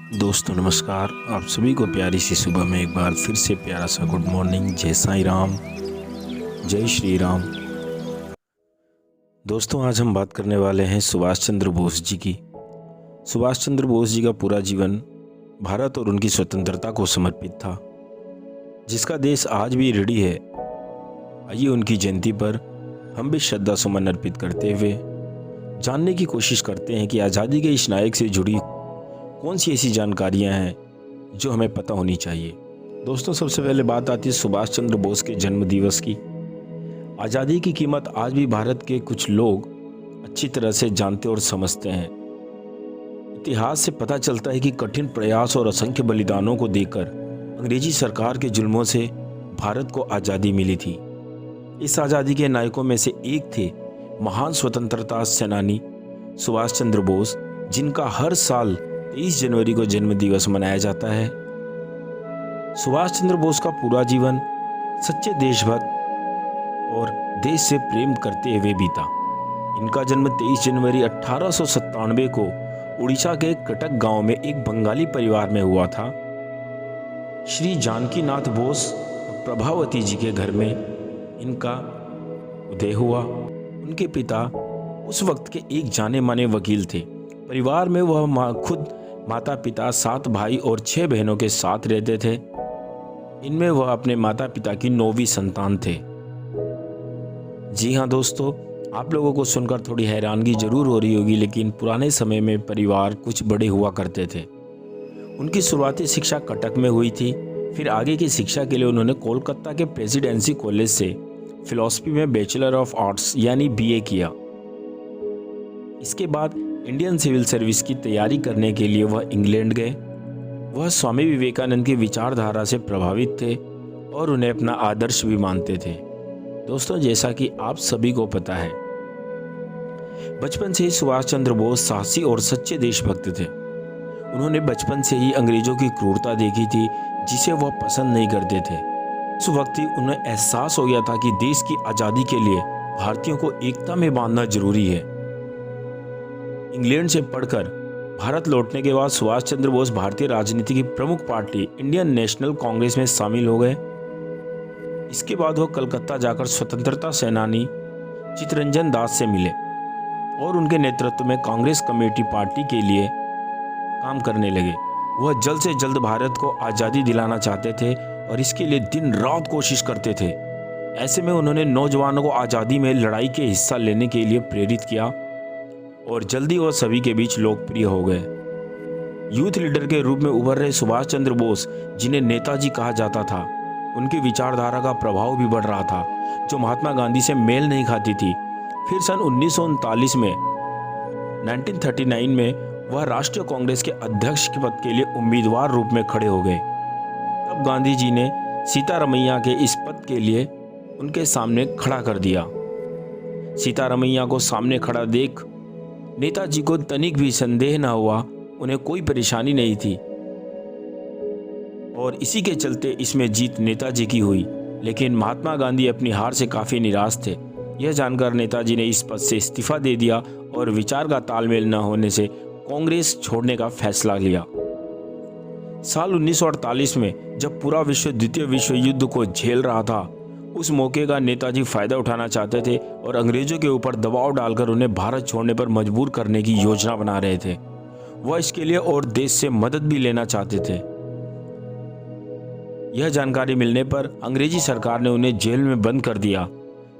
दोस्तों नमस्कार। आप सभी को प्यारी सी सुबह में एक बार फिर से प्यारा सा गुड मॉर्निंग। जय साईं राम, जय श्री राम। दोस्तों आज हम बात करने वाले हैं सुभाष चंद्र बोस जी की। सुभाष चंद्र बोस जी का पूरा जीवन भारत और उनकी स्वतंत्रता को समर्पित था, जिसका देश आज भी ऋणी है। आइए उनकी जयंती पर हम भी श्रद्धा सुमन अर्पित करते हुए जानने की कोशिश करते हैं कि आज़ादी के इस नायक से जुड़ी कौन सी ऐसी जानकारियां हैं जो हमें पता होनी चाहिए। दोस्तों सबसे पहले बात आती है सुभाष चंद्र बोस के जन्म दिवस की। आज़ादी की कीमत आज भी भारत के कुछ लोग अच्छी तरह से जानते और समझते हैं। इतिहास से पता चलता है कि कठिन प्रयास और असंख्य बलिदानों को देकर अंग्रेजी सरकार के जुल्मों से भारत को आज़ादी मिली थी। इस आज़ादी के नायकों में से एक थे महान स्वतंत्रता सेनानी सुभाष चंद्र बोस, जिनका हर साल 23 जनवरी को जन्म दिवस मनाया जाता है। सुभाष चंद्र बोस का पूरा जीवन सच्चे देशभक्त और देश से प्रेम करते हुए बीता। इनका जन्म 23 जनवरी 1897 को उड़ीसा के कटक गांव में एक बंगाली परिवार में हुआ था। श्री जानकीनाथ बोस और प्रभावती जी के घर में इनका उदय हुआ। उनके पिता उस वक्त के एक जाने माने वकील थे। परिवार में वह खुद माता पिता, 7 भाई और 6 बहनों के साथ रहते थे। इनमें वह अपने माता पिता की 9वीं संतान थे। जी हाँ दोस्तों, आप लोगों को सुनकर थोड़ी हैरानगी जरूर हो रही होगी, लेकिन पुराने समय में परिवार कुछ बड़े हुआ करते थे। उनकी शुरुआती शिक्षा कटक में हुई थी। फिर आगे की शिक्षा के लिए उन्होंने कोलकाता के प्रेसिडेंसी कॉलेज से फिलॉसफी में बैचलर ऑफ आर्ट्स यानी बीए किया। इसके बाद इंडियन सिविल सर्विस की तैयारी करने के लिए वह इंग्लैंड गए। वह स्वामी विवेकानंद की विचारधारा से प्रभावित थे और उन्हें अपना आदर्श भी मानते थे। दोस्तों जैसा कि आप सभी को पता है, बचपन से ही सुभाष चंद्र बोस साहसी और सच्चे देशभक्त थे। उन्होंने बचपन से ही अंग्रेजों की क्रूरता देखी थी, जिसे वह पसंद नहीं करते थे। उस वक्त ही उन्हें एहसास हो गया था कि देश की आज़ादी के लिए भारतीयों को एकता में बांधना जरूरी है। इंग्लैंड से पढ़कर भारत लौटने के बाद सुभाष चंद्र बोस भारतीय राजनीति की प्रमुख पार्टी इंडियन नेशनल कांग्रेस में शामिल हो गए। इसके बाद वह कलकत्ता जाकर स्वतंत्रता सेनानी चित्तरंजन दास से मिले और उनके नेतृत्व में कांग्रेस कमेटी पार्टी के लिए काम करने लगे। वह जल्द से जल्द भारत को आज़ादी दिलाना चाहते थे और इसके लिए दिन रात कोशिश करते थे। ऐसे में उन्होंने नौजवानों को आज़ादी में लड़ाई के हिस्सा लेने के लिए प्रेरित किया और जल्दी वह सभी के बीच लोकप्रिय हो गए। यूथ लीडर के रूप में उभर रहे सुभाष चंद्र बोस, जिन्हें नेताजी कहा जाता था, उनकी विचारधारा का प्रभाव भी बढ़ रहा था, जो महात्मा गांधी से मेल नहीं खाती थी। फिर सन 1939 में 1939 में वह राष्ट्रीय कांग्रेस के अध्यक्ष के पद के लिए उम्मीदवार रूप में खड़े हो गए। तब गांधी जी ने सीतारमैया के इस पद के लिए उनके सामने खड़ा कर दिया। सीतारमैया को सामने खड़ा देख नेताजी को तनिक भी संदेह न हुआ, उन्हें कोई परेशानी नहीं थी और इसी के चलते इसमें जीत नेताजी की हुई। लेकिन महात्मा गांधी अपनी हार से काफ़ी निराश थे। यह जानकर नेताजी ने इस पद से इस्तीफा दे दिया और विचार का तालमेल न होने से कांग्रेस छोड़ने का फैसला लिया। साल 1948 में जब पूरा विश्व द्वितीय विश्व युद्ध को झेल रहा था, उस मौके का नेताजी फायदा उठाना चाहते थे और अंग्रेजों के ऊपर दबाव डालकर उन्हें भारत छोड़ने पर मजबूर करने की योजना बना रहे थे। वह इसके लिए और देश से मदद भी लेना चाहते थे। यह जानकारी मिलने पर अंग्रेजी सरकार ने उन्हें जेल में बंद कर दिया,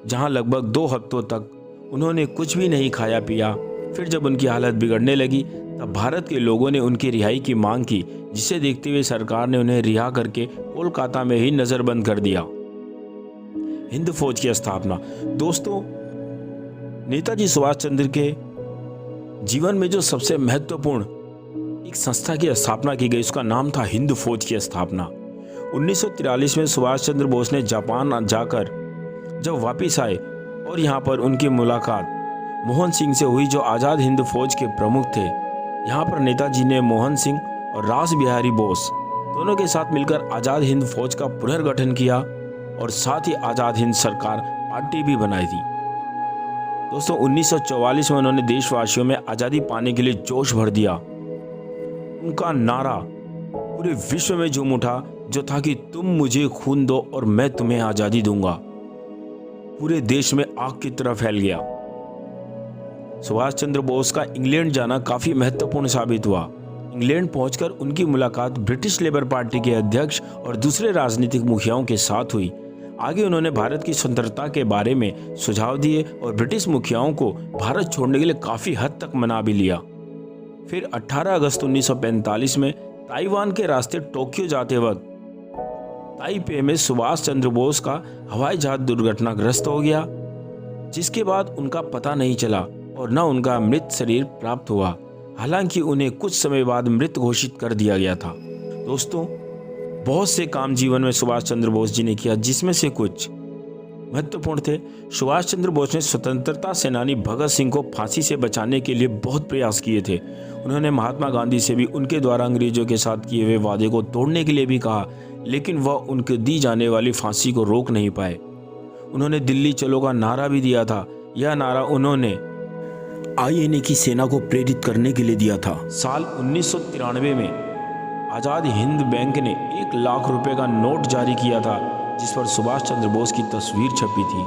जहां लगभग 2 हफ्तों तक उन्होंने कुछ भी नहीं खाया पिया। फिर जब उनकी हालत बिगड़ने लगी तब भारत के लोगों ने उनकी रिहाई की मांग की, जिसे देखते हुए सरकार ने उन्हें रिहा करके कोलकाता में ही नजरबंद कर दिया। हिंद फौज की स्थापना। दोस्तों नेताजी सुभाष चंद्र के जीवन में जो सबसे महत्वपूर्ण एक संस्था की स्थापना की गई, उसका नाम था हिंद फौज की स्थापना। 1943 में सुभाष चंद्र बोस ने जापान जाकर जब वापस आए और यहाँ पर उनकी मुलाकात मोहन सिंह से हुई, जो आज़ाद हिंद फौज के प्रमुख थे। यहाँ पर नेताजी ने मोहन सिंह और रास बिहारी बोस दोनों के साथ मिलकर आज़ाद हिंद फौज का पुनर्गठन किया और साथ ही आज़ाद हिंद सरकार पार्टी भी बनाई थी। दोस्तों 1944 में उन्होंने देशवासियों में आज़ादी पाने के लिए जोश भर दिया। उनका नारा पूरे विश्व में झूम उठा, जो था कि तुम मुझे खून दो और मैं तुम्हें आज़ादी दूंगा, पूरे देश में आग की तरह फैल गया। सुभाष चंद्र बोस का इंग्लैंड जाना काफ़ी महत्वपूर्ण साबित हुआ। इंग्लैंड पहुंचकर उनकी मुलाकात ब्रिटिश लेबर पार्टी के अध्यक्ष और दूसरे राजनीतिक मुखियाओं के साथ हुई। आगे उन्होंने भारत की स्वतंत्रता के बारे में सुझाव दिए और ब्रिटिश मुखियाओं को भारत छोड़ने के लिए काफ़ी हद तक मना भी लिया। फिर 18 अगस्त 1945 में ताइवान के रास्ते टोक्यो जाते वक्त ताइपे में सुभाष चंद्र बोस का हवाई जहाज दुर्घटनाग्रस्त हो गया, जिसके बाद उनका पता नहीं चला और न उनका मृत शरीर प्राप्त हुआ। हालांकि उन्हें कुछ समय बाद मृत घोषित कर दिया गया था। दोस्तों, बहुत से काम जीवन में सुभाष चंद्र बोस जी ने किया, जिसमें से कुछ महत्वपूर्ण थे। सुभाष चंद्र बोस ने स्वतंत्रता सेनानी भगत सिंह को फांसी से बचाने के लिए बहुत प्रयास किए थे। उन्होंने महात्मा गांधी से भी उनके द्वारा अंग्रेजों के साथ किए हुए वादे को तोड़ने के लिए भी कहा, लेकिन वह उनके दी जाने वाली फांसी को रोक नहीं पाए। उन्होंने दिल्ली चलो का नारा भी दिया था। यह नारा उन्होंने आईएनए की सेना को प्रेरित करने के लिए दिया था। साल 1993 में आज़ाद हिंद बैंक ने 1 लाख रुपए का नोट जारी किया था, जिस पर सुभाष चंद्र बोस की तस्वीर छपी थी।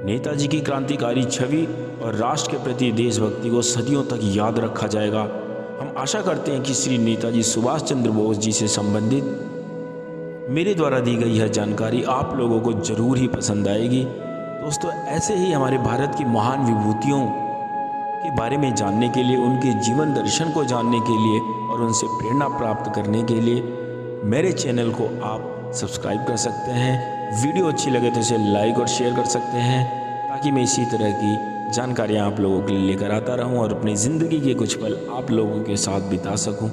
नेताजी की क्रांतिकारी छवि और राष्ट्र के प्रति देशभक्ति को सदियों तक याद रखा जाएगा। हम आशा करते हैं कि श्री नेताजी सुभाष चंद्र बोस जी से संबंधित मेरे द्वारा दी गई यह जानकारी आप लोगों को जरूर ही पसंद आएगी। दोस्तों, ऐसे ही हमारे भारत की महान विभूतियों के बारे में जानने के लिए, उनके जीवन दर्शन को जानने के लिए और उनसे प्रेरणा प्राप्त करने के लिए मेरे चैनल को आप सब्सक्राइब कर सकते हैं। वीडियो अच्छी लगे तो इसे लाइक और शेयर कर सकते हैं, ताकि मैं इसी तरह की जानकारियाँ आप लोगों के लिए लेकर आता रहूँ और अपनी ज़िंदगी के कुछ पल आप लोगों के साथ बिता सकूँ।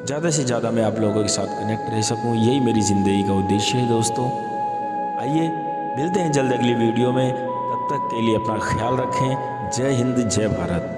ज़्यादा से ज़्यादा मैं आप लोगों के साथ कनेक्ट रह सकूँ, यही मेरी ज़िंदगी का उद्देश्य है। दोस्तों, आइए मिलते हैं जल्द अगली वीडियो में। तब तक के लिए अपना ख्याल रखें। जय हिंद, जय भारत।